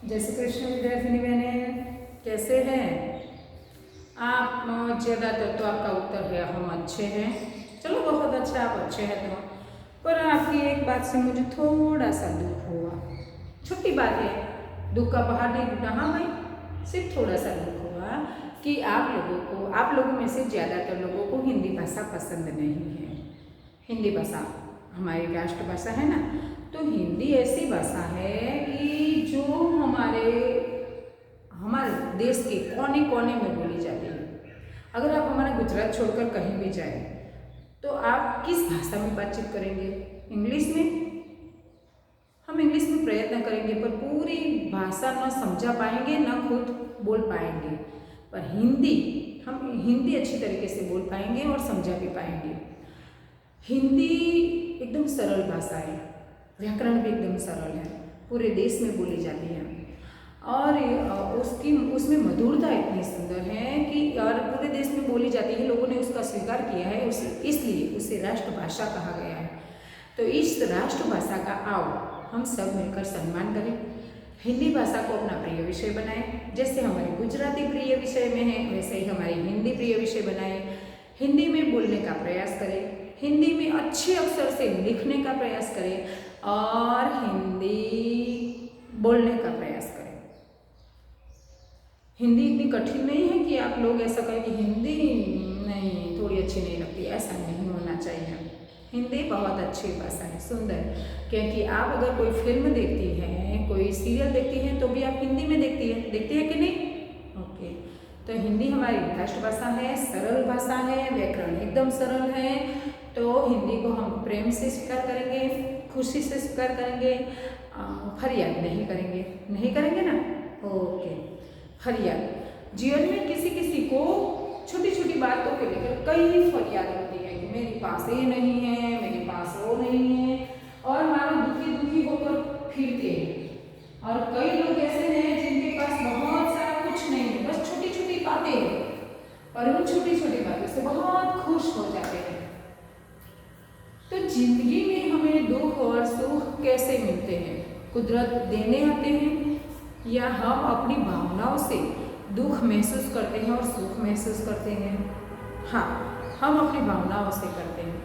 जय श्री कृष्ण विद्यार्थिनी बहने, कैसे हैं आप? ज़्यादातर तो आपका उत्तर है हम अच्छे हैं। चलो बहुत अच्छा, आप अच्छे हैं तो। पर आपकी एक बात से मुझे थोड़ा सा दुख हुआ। छोटी बात है, दुख का पहाड़ नहीं टूटा। हाँ भाई, सिर्फ थोड़ा सा दुख हुआ कि आप लोगों में से ज़्यादातर लोगों को हिंदी भाषा पसंद नहीं है। हिंदी भाषा हमारी राष्ट्रभाषा है ना, तो हिंदी ऐसी भाषा है कि जो हमारे देश के कोने कोने में बोली जाती है। अगर आप हमारा गुजरात छोड़कर कहीं भी जाए तो आप किस भाषा में बातचीत करेंगे? इंग्लिश में। हम इंग्लिश में प्रयत्न करेंगे पर पूरी भाषा न समझा पाएंगे, न खुद बोल पाएंगे। पर हम हिंदी अच्छी तरीके से बोल पाएंगे और समझा भी पाएंगे। हिंदी एकदम सरल भाषा है, व्याकरण भी एकदम सरल है, पूरे देश में बोली जाती है और उसमें मधुरता इतनी सुंदर है कि और पूरे देश में बोली जाती है। लोगों ने उसका स्वीकार किया है, इसलिए उसे राष्ट्रभाषा कहा गया है। तो इस राष्ट्रभाषा का आओ हम सब मिलकर सम्मान करें, हिंदी भाषा को अपना प्रिय विषय बनाएं। जैसे हमारी गुजराती प्रिय विषय में है, वैसे ही हमारी हिंदी प्रिय विषय बनाएं। हिंदी में बोलने का प्रयास करें, हिंदी में अच्छे अक्षर से लिखने का प्रयास करें और हिंदी बोलने का प्रयास करें। हिंदी इतनी कठिन नहीं है कि आप लोग ऐसा कहें कि हिंदी नहीं, थोड़ी अच्छी नहीं लगती। ऐसा नहीं होना चाहिए। हिंदी बहुत अच्छी भाषा है, सुंदर। क्योंकि आप अगर कोई फिल्म देखती हैं, कोई सीरियल देखती हैं तो भी आप हिंदी में देखती है कि नहीं? ओके, तो हिंदी हमारी राष्ट्रभाषा है, सरल भाषा है, व्याकरण एकदम सरल है। तो हिंदी को हम प्रेम से स्वीकार करेंगे, खुशी से स्वीकार करेंगे, फरियाद नहीं करेंगे ना? ओके, फरियाद। जीवन में किसी किसी को छोटी छोटी बातों को लेकर कई फरियाद होती है कि मेरे पास ये नहीं है, मेरे पास वो नहीं है, और मानो दुखी दुखी होकर फिरते हैं। और कई लोग ऐसे हैं जिनके पास बहुत सारा कुछ नहीं है, बस छोटी छोटी बातें हैं और उन छोटी छोटी बातों से बहुत खुश हो जाते हैं। तो जिंदगी में हमें दुख और सुख कैसे मिलते हैं? कुदरत देने आते हैं या हम अपनी भावनाओं से दुख महसूस करते हैं और सुख महसूस करते हैं? हाँ, हम अपनी भावनाओं से करते हैं।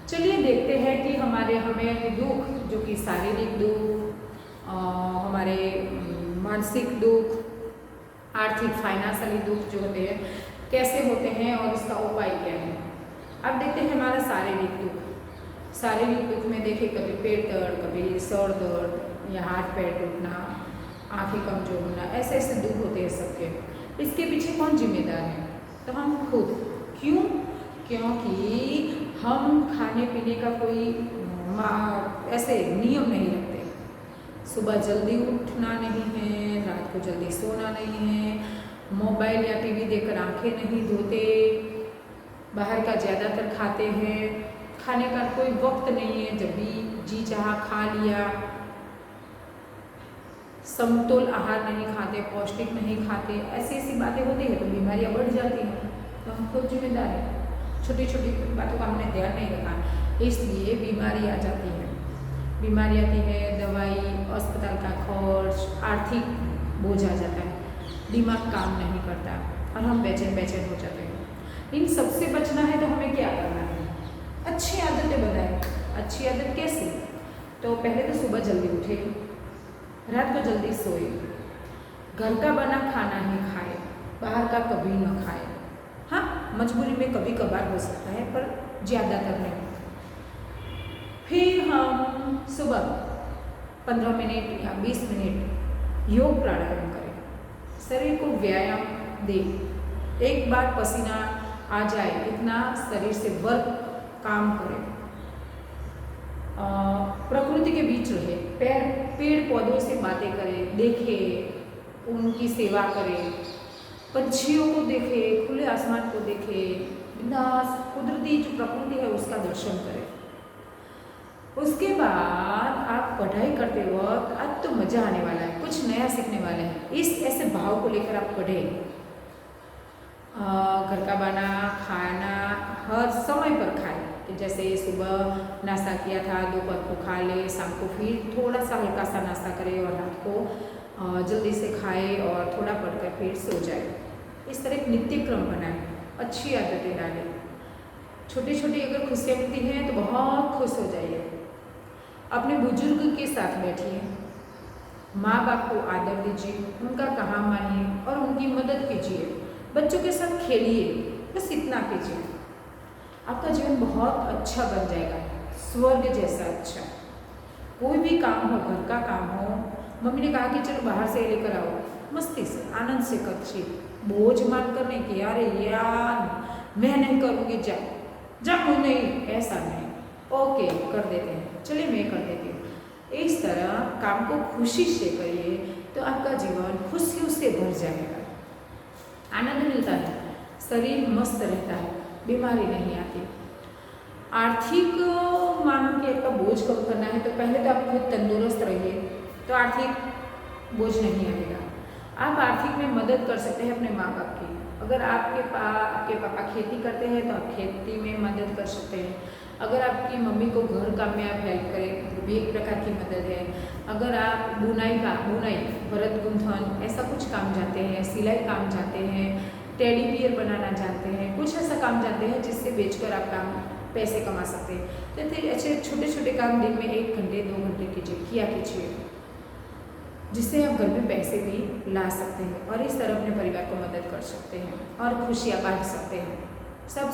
चलिए देखते हैं कि हमें दुख, जो कि शारीरिक दुख, हमारे मानसिक दुख, आर्थिक फाइनेंशियली दुख जो होते हैं, कैसे होते हैं और उसका उपाय क्या है। अब देखते हैं हमारा शारीरिक दुख। शारीरिक दुख में देखिए, कभी पेट दर्द, कभी सर दर्द या हाथ पैर टूटना, आँखें कमजोर होना, ऐसे ऐसे दुख होते हैं सबके। इसके पीछे कौन जिम्मेदार है? तो हम खुद। क्यों? क्योंकि हम खाने पीने का कोई ऐसे नियम नहीं रखते। सुबह जल्दी उठना नहीं है, रात को जल्दी सोना नहीं है, मोबाइल या टीवी देखकर आँखें नहीं धोते, बाहर का ज़्यादातर खाते हैं, खाने का कोई वक्त नहीं है, जब भी जी चाहा खा लिया, समतोल आहार नहीं खाते, पौष्टिक नहीं खाते, ऐसी ऐसी बातें होती है तो बीमारियां बढ़ जाती हैं। तो हम खुद जिम्मेदार हैं। छोटी छोटी बातों का हमने ध्यान नहीं रखा, इसलिए बीमारी आ जाती है। बीमारी आती है, दवाई, अस्पताल का खर्च, आर्थिक बोझ आ जाता है, दिमाग काम नहीं करता और हम बेचैन हो जाते हैं। इन सबसे बचना है तो हमें क्या करना है? अच्छी आदतें बनाएं। अच्छी आदत कैसे? तो पहले तो सुबह जल्दी उठे, रात को जल्दी सोए, घर का बना खाना ही खाए, बाहर का कभी न खाए। हाँ, मजबूरी में कभी कभार हो सकता है पर ज़्यादातर नहीं। फिर हम सुबह 15 मिनट या 20 मिनट योग प्राणायाम करें, शरीर को व्यायाम दें। एक बार पसीना आ जाए इतना शरीर से वर्क काम करें। प्रकृति के बीच रहे, पेड़ पौधों से बातें करें, देखें, उनकी सेवा करें, पंछियों को देखें, खुले आसमान को देखें, बिंदास कुदरती जो प्रकृति है उसका दर्शन करें। उसके बाद आप पढ़ाई करते वक्त आज तो मज़ा आने वाला है, कुछ नया सीखने वाले हैं, इस ऐसे भाव को लेकर आप पढ़ें। घर का बना खाना हर समय पर खाएं, कि जैसे सुबह नाश्ता किया था, दोपहर को खा ले, शाम को फिर थोड़ा सा हल्का सा नाश्ता करें और रात को जल्दी से खाए और थोड़ा पढ़कर फिर सो जाए। इस तरह एक नित्य क्रम बनाए, अच्छी आदतें डालें। छोटी छोटी अगर खुशियाँ मिलती हैं तो बहुत खुश हो जाइए। अपने बुजुर्ग के साथ बैठिए, माँ बाप को आदर दीजिए, उनका कहा मानिए और उनकी मदद कीजिए। बच्चों के साथ खेलिए, बस इतना कीजिए। आपका जीवन बहुत अच्छा बन जाएगा, स्वर्ग जैसा अच्छा। कोई भी काम हो, घर का काम हो, मम्मी ने कहा कि चलो बाहर से लेकर आओ, मस्ती से आनंद से करिए, बोझ मान कर नहीं कि अरे यार मैं नहीं करूँगी, जा नहीं, ऐसा नहीं। ओके कर देते हैं, चलिए मैं कर देती हूँ। इस तरह काम को खुशी से करिए तो आपका जीवन खुशियों से भर जाएगा, आनंद मिलता है, शरीर मस्त रहता है, बीमारी नहीं आती। आर्थिक मानो कि आपका बोझ कम करना है तो पहले तो आप खुद तंदुरुस्त रहिए, तो आर्थिक बोझ नहीं आएगा। आप आर्थिक में मदद कर सकते हैं अपने माँ बाप की। अगर आपके पापा खेती करते हैं तो आप खेती में मदद कर सकते हैं। अगर आपकी मम्मी को घर काम में आप हेल्प करें तो भी एक प्रकार की मदद है। अगर आप बुनाई, भरत गुंथन ऐसा कुछ काम जानते हैं, सिलाई काम जानते हैं, टेडी बियर बनाना जानते हैं, कुछ ऐसा काम जानते हैं जिससे बेचकर आप काम पैसे कमा सकते हैं, तो फिर ऐसे छोटे छोटे काम दिन में 1 घंटे 2 घंटे कीजिए, जिससे आप घर में पैसे भी ला सकते हैं और इस तरह अपने परिवार को मदद कर सकते हैं और खुशियाँ बांट सकते हैं। सब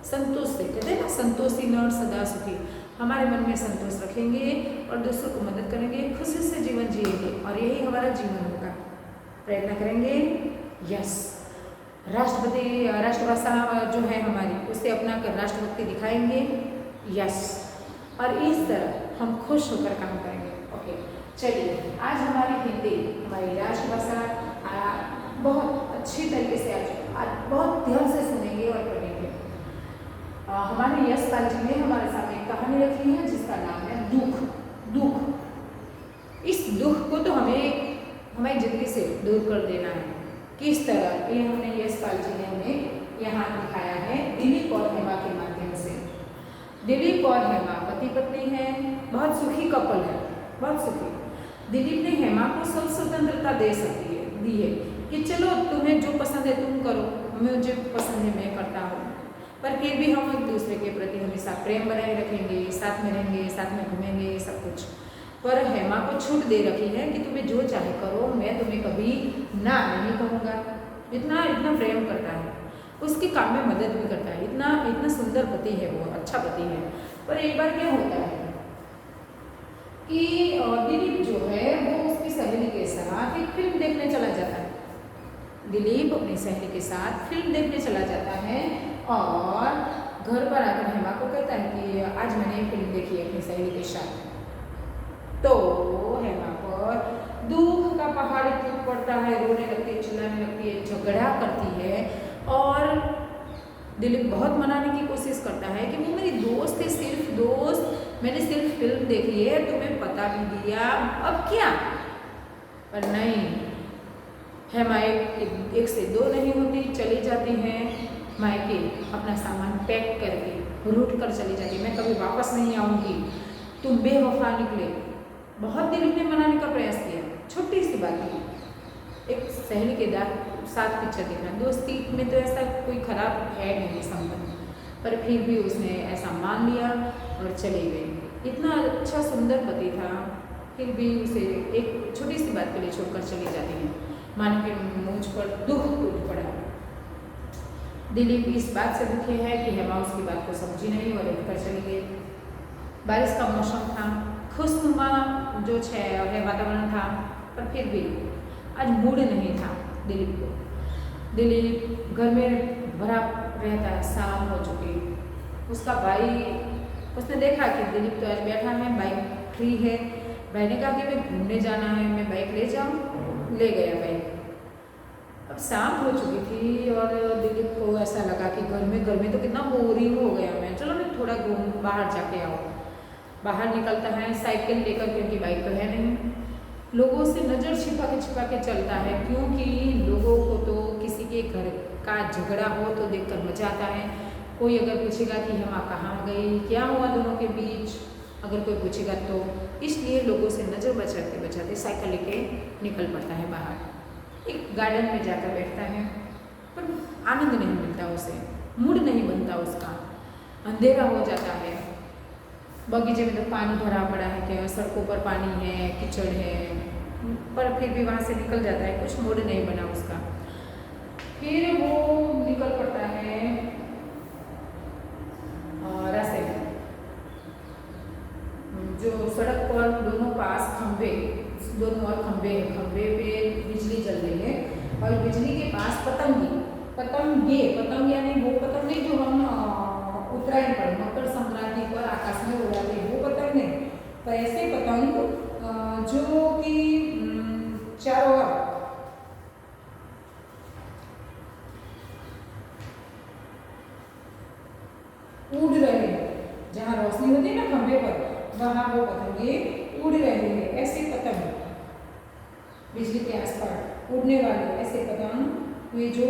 संतोष से कहते हैं ना, संतोषी नर सदा सुखी। हमारे मन में संतोष रखेंगे और दूसरों को मदद करेंगे, खुशी से जीवन जिएंगे और यही हमारा जीवन होगा। प्रयत्न करेंगे, यस। राष्ट्रभाषा जो है हमारी, उसे अपना कर राष्ट्रभक्ति दिखाएंगे, यस। और इस तरह हम खुश होकर काम करेंगे। ओके, चलिए आज हमारी हिंदी, हमारी राष्ट्रभाषा बहुत अच्छी तरीके से आज बहुत ध्यान से सुनेंगे और पढ़ेंगे। हमारे यशपाल जी ने हमारे सामने एक कहानी रखी है जिसका नाम है दुख। इस दुख को तो हमें हमारी जिंदगी से दूर कर देना है। किस तरह, ये हमने यशपाल जी ने हमें यहाँ दिखाया है दिलीप और हेमा के माध्यम से। दिलीप और हेमा पति पत्नी हैं, बहुत सुखी कपल है, बहुत सुखी। दिलीप ने हेमा को सब स्वतंत्रता दी है कि चलो तुम्हें जो पसंद है तुम करो, मुझे पसंद है मैं करता हूँ, पर फिर भी हम एक दूसरे के प्रति हमेशा प्रेम बनाए रखेंगे, साथ में रहेंगे, साथ में घूमेंगे, सब कुछ। पर हेमा को छूट दे रखी है कि तुम्हें जो चाहे करो, मैं तुम्हें कभी ना नहीं कहूँगा। इतना प्रेम करता है, उसके काम में मदद भी करता है, इतना सुंदर पति है वो, अच्छा पति है। पर एक बार क्या होता है कि दिलीप जो है वो उसकी सहेली के साथ एक फिल्म देखने चला जाता है। दिलीप अपनी सहेली के साथ फिल्म देखने चला जाता है और घर पर आकर हेमा को कहता है कि आज मैंने फिल्म देखी है अपनी सहेली के साथ। तो हेमा पर दुख का पहाड़ टूट पड़ता है, रोने लगती है, चिल्लाने लगती है, झगड़ा करती है और दिलीप बहुत मनाने की कोशिश करता है कि वो मेरी दोस्त है, सिर्फ दोस्त, मैंने सिर्फ फिल्म देखी है, तुम्हें पता भी दिया, अब क्या। पर नहीं, हेमा एक से दो नहीं होती, चली जाती हैं मायके, अपना सामान पैक करके रूठ कर चली जाती, मैं कभी वापस नहीं आऊँगी, तुम बेवफा निकले। बहुत दिलीप ने मनाने का प्रयास किया, छोटी सी बात थी, एक सहेली के साथ पिक्चर देखना, दोस्ती में तो ऐसा कोई खराब है नहीं संबंध, पर फिर भी उसने ऐसा मान लिया और चली गई। इतना अच्छा सुंदर पति था, फिर भी उसे एक छोटी सी बात के लिए छोड़कर चली जाती है। मानो कि मुझ पर दुख टूट पड़ा। दिलीप इस बात से दुखी है कि हेमा उसकी बात को समझी नहीं और उठकर चली गई। बारिश का मौसम था, खुशनुमा जो है वातावरण था, पर फिर भी आज मूड नहीं था दिलीप को। दिलीप घर में भरा रहता है, शाम हो चुकी, उसका भाई, उसने देखा कि दिलीप तो आज बैठा है, बाइक फ्री है, भाई ने कहा कि मैं घूमने जाना है, मैं बाइक ले जाऊँ, ले गया बाइक। अब शाम हो चुकी थी और दिलीप को ऐसा लगा कि घर में तो कितना बोरिंग हो गया मैं, चलो मैं थोड़ा बाहर जाके आऊँ। बाहर निकलता है साइकिल लेकर, क्योंकि बाइक तो है नहीं। लोगों से नज़र छिपा के चलता है, क्योंकि लोगों को तो किसी के घर का झगड़ा हो तो देखकर मजा आता है। कोई अगर पूछेगा कि हेमा कहाँ गई, क्या हुआ दोनों के बीच, अगर कोई पूछेगा तो। इसलिए लोगों से नज़र बचाते बचाते साइकिल लेके निकल पड़ता है बाहर। एक गार्डन में जाकर बैठता है, पर आनंद नहीं मिलता उसे, मूड नहीं बनता उसका। अंधेरा हो जाता है, बगीचे में तो पानी भरा पड़ा है, क्या सड़कों पर पानी है, कीचड़ है, पर फिर भी वहाँ से निकल जाता है, कुछ मूड नहीं बना उसका। फिर वो निकल पड़ता है रास्ते में। जो सड़क पर दोनों पास खंभे, दोनों ओर खंभे हैं, खंभे पे बिजली जल रही है और बिजली के पास पतंग यानी वो पतंग नहीं जो हम उत्तरायण पर, मकर संक्रांति पर आकाश में उड़ाते हैं, वो पतंग नहीं, पर ऐसे पतंग जो कि चारों ओर उड़ रहे हैं। जहाँ रोशनी होती है ना खंभे पर, वहाँ वो पतंगे उड़ रहे हैं। ऐसे पतंग बिजली के आसपास उड़ने वाले ऐसे पतंग वे जो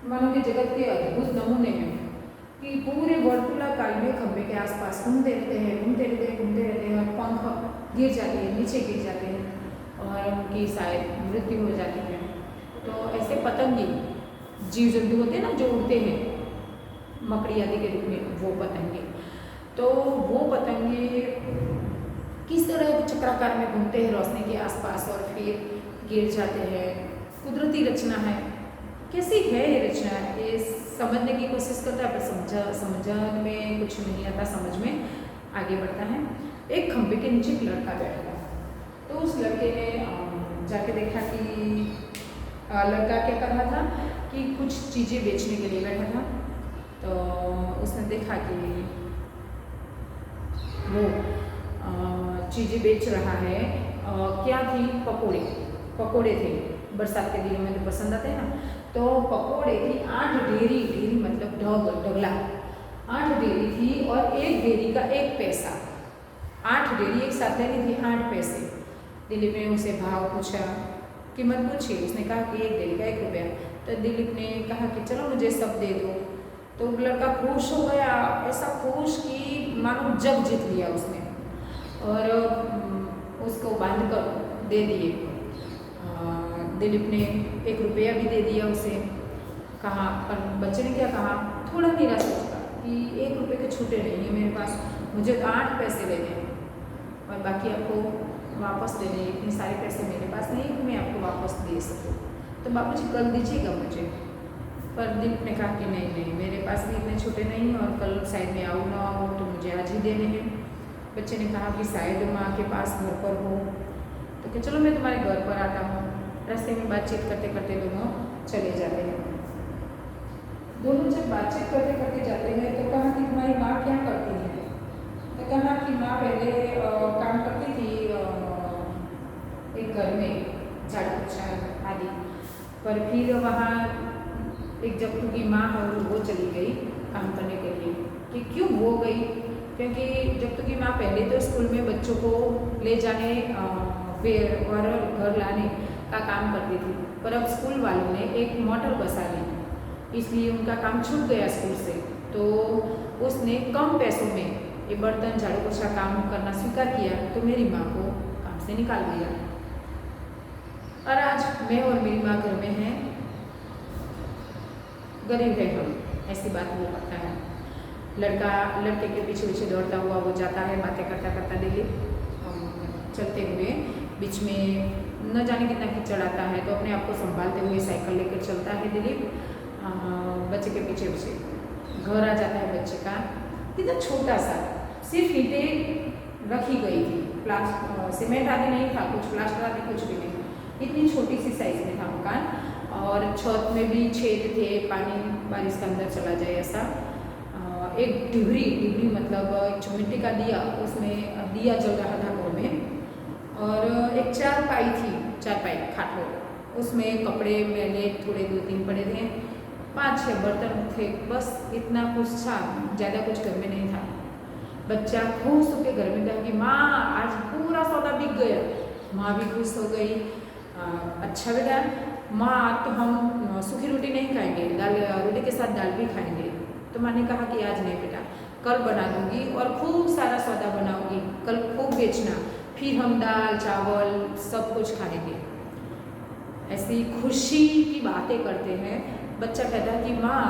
मानव के जगत के अद्भुत नमूने हैं कि पूरे वर्तुलाकार में खंभे के आसपास घूमते रहते हैं और पंख गिर जाते हैं, नीचे गिर जाते हैं और उनकी शायद मृत्यु हो जाती है। तो ऐसे पतंगी जीव जंतु होते हैं ना जो उड़ते हैं मकड़ी आदि के रूप में, वो पतंगे। तो वो पतंगे किस तरह चक्राकार में घूमते हैं रोशनी के आसपास और फिर गिर जाते हैं। कुदरती रचना है, कैसी है ये रचना, ये समझने की कोशिश करता है पर समझ में कुछ नहीं आता, समझ में आगे बढ़ता है। एक खंभे के नीचे एक लड़का बैठा था, तो उस लड़के ने जाके देखा कि लड़का क्या कर रहा था कि कुछ चीज़ें बेचने के लिए बैठा था। तो उसने देखा कि वो चीज़ें बेच रहा है। क्या थी, पकोड़े थे, बरसात के दिनों में तो पसंद आते हैं ना। तो पकोड़े की 8 डेरी मतलब ढगला 8 डेरी थी और एक डेरी का 1 पैसा। 8 डेरी एक साथ लेनी थी, 8 पैसे। दिलीप ने उसे भाव पूछा, कीमत पूछी, उसने कहा कि एक डेरी का 1 रुपया। तो दिलीप ने कहा कि चलो मुझे सब दे दो। तो लड़का खुश हो गया, ऐसा खुश कि मानो जग जीत लिया उसने, और उसको बांध कर दे दिए। दिलीप ने 1 रुपया भी दे दिया उसे। कहा, पर बच्चे ने क्या कहा, थोड़ा निराश होगा कि 1 रुपये के छूटे नहीं है मेरे पास, मुझे तो 8 पैसे लेने हैं और बाकी आपको वापस देने, इतने सारे पैसे मेरे पास नहीं कि मैं आपको वापस दे सकूँ। तो बाबूजी कल दीजिएगा मुझे। पर दिलीप ने कहा कि नहीं, मेरे पास भी इतने छूटे नहीं और कल शायद मैं आऊँ ना आऊँ तो मुझे आज ही देने हैं। बच्चे ने कहा कि शायद माँ के पास घर पर हो, तो कि चलो मैं तुम्हारे घर पर आता हूँ। रास्ते में बातचीत करते करते दोनों चले जाते हैं। दोनों जब बातचीत करते करते जाते हैं तो कहा कि तुम्हारी माँ क्या करती है। तो कहा कि माँ पहले काम करती थी एक घर में, झाड़ू पोछा आदि, पर फिर वहाँ एक जगतू की माँ है वो चली गई काम करने के लिए। कि क्यों वो गई, क्योंकि जगतू की माँ पहले तो स्कूल में बच्चों को ले जाने और घर लाने का काम करती थी, पर अब स्कूल वालों ने एक मोटर बसा ली, इसलिए उनका काम छूट गया स्कूल से। तो उसने कम पैसों में ये बर्तन झाड़ू पोछा काम करना स्वीकार किया, तो मेरी माँ को काम से निकाल दिया। और आज मैं और मेरी माँ घर में हैं, गरीब है हम, ऐसी बात वो करता है। लड़का लड़के के पीछे पीछे दौड़ता हुआ वो जाता है, बातें करता करता दिलीप चलते हुए बीच में न जाने कितना कीचड़ आता है, तो अपने आप को संभालते हुए साइकिल लेकर चलता है दिलीप बच्चे के पीछे पीछे। घर आ जाता है बच्चे का, कितना छोटा सा, सिर्फ ईंटें रखी गई थी, सीमेंट आदि नहीं था, कुछ प्लास्टर आदि कुछ भी नहीं, इतनी छोटी सी साइज में था मकान। और छत में भी छेद थे, पानी बारिश के अंदर चला जाए ऐसा। एक डिबरी मतलब एक मिट्टी का दिया, उसमें दिया जल रहा था घर में। और एक चारपाई खाटो, उसमें कपड़े मैले थोड़े 2-3 पड़े थे, 5-6 बर्तन थे, बस इतना कुछ था, ज़्यादा कुछ घर में नहीं था। बच्चा खुश होकर घर में कहा कि माँ आज पूरा सौदा बिक गया। माँ भी खुश हो गई, अच्छा बेटा माँ तो हम सूखी रोटी नहीं खाएंगे, रोटी के साथ दाल भी खाएंगे। तो माँ ने कहा कि आज नहीं बेटा, कल बना दूंगी और खूब सारा सौदा बनाऊंगी, कल खूब बेचना, फिर हम दाल चावल सब कुछ खाएंगे। ऐसी खुशी की बातें करते हैं। बच्चा कहता है कि माँ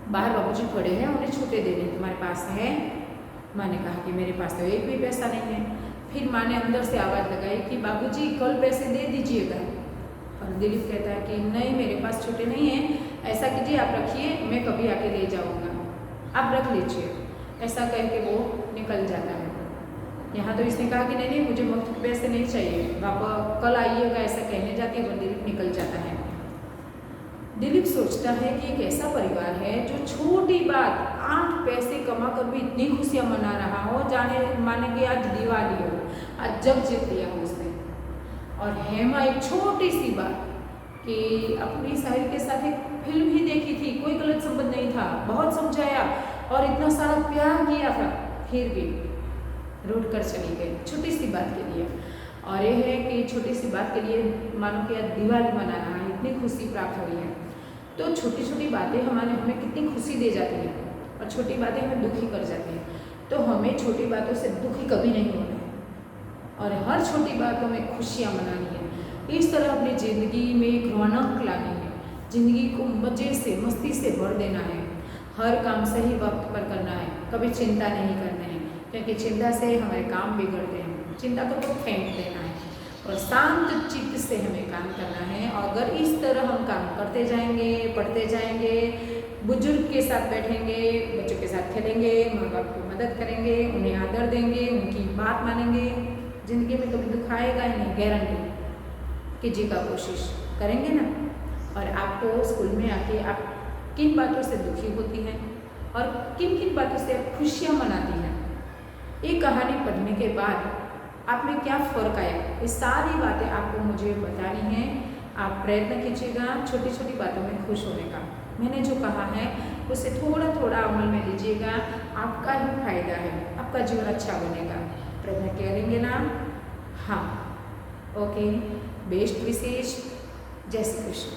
बाहर बाबूजी खड़े हैं, उन्हें छूटे दे दें, तुम्हारे पास है? माँ ने कहा कि मेरे पास तो एक भी पैसा नहीं है। फिर माँ ने अंदर से आवाज़ लगाई कि बाबूजी कल पैसे दे दीजिएगा। और दिलीप कहता है कि नहीं मेरे पास छूटे नहीं हैं, ऐसा कीजिए आप रखिए, मैं कभी आके ले जाऊँगा, आप रख लीजिए। ऐसा कह के वो निकल जाता है। यहाँ तो इसने कहा कि नहीं नहीं मुझे मुफ्त के पैसे नहीं चाहिए, पापा कल आइएगा, ऐसा कहने जाती है, वो दिलीप निकल जाता है। दिलीप सोचता है कि एक ऐसा परिवार है जो छोटी बात 8 पैसे कमा कर भी इतनी खुशियाँ मना रहा हो, जाने माने कि आज दिवाली हो, आज जग जीत लिया हो उसने। और हेमा एक छोटी सी बात कि अपनी सहेली के साथ एक फिल्म ही देखी थी, कोई गलत संबंध नहीं था, बहुत समझाया और इतना सारा प्यार किया था, फिर भी रूठ कर चली गई छोटी सी बात के लिए। और ये है कि छोटी सी बात के लिए मानो कि आज दिवाली मना रहा है, इतनी खुशी प्राप्त हुई है। तो छोटी छोटी बातें हमें कितनी खुशी दे जाती हैं और छोटी बातें हमें दुखी कर जाती हैं। तो हमें छोटी बातों से दुखी कभी नहीं होना है और हर छोटी बातों में खुशियाँ मनानी है। इस तरह अपनी ज़िंदगी में एक रौनक लानी है, ज़िंदगी को मज़े से मस्ती से भर देना है, हर काम सही वक्त पर करना है, कभी चिंता नहीं करना है, क्योंकि चिंता से हमारे काम बिगड़ते हैं। चिंता को फेंक देना है और शांत चित्त से हमें काम करना है। और अगर इस तरह हम काम करते जाएंगे, पढ़ते जाएंगे, बुजुर्ग के साथ बैठेंगे, बच्चों के साथ खेलेंगे, माँ बाप की मदद करेंगे, उन्हें आदर देंगे, उनकी बात मानेंगे, ज़िंदगी में कभी दुख आएगा ही नहीं, गारंटी। कीजिएगा, कोशिश करेंगे ना। और आपको स्कूल में आके आप किन बातों से दुखी होती हैं और किन किन बातों से आप खुशियाँ मनाती हैं, ये कहानी पढ़ने के बाद आप में क्या फ़र्क आया, ये सारी बातें आपको मुझे बतानी हैं। आप प्रयत्न कीजिएगा छोटी छोटी बातों में खुश होने का। मैंने जो कहा है उसे थोड़ा थोड़ा अमल में लीजिएगा, आपका ही फायदा है, आपका जीवन अच्छा बनेगा। प्रयत्न करेंगे ना? हाँ, ओके, बेस्ट विशेष, जय श्री कृष्ण।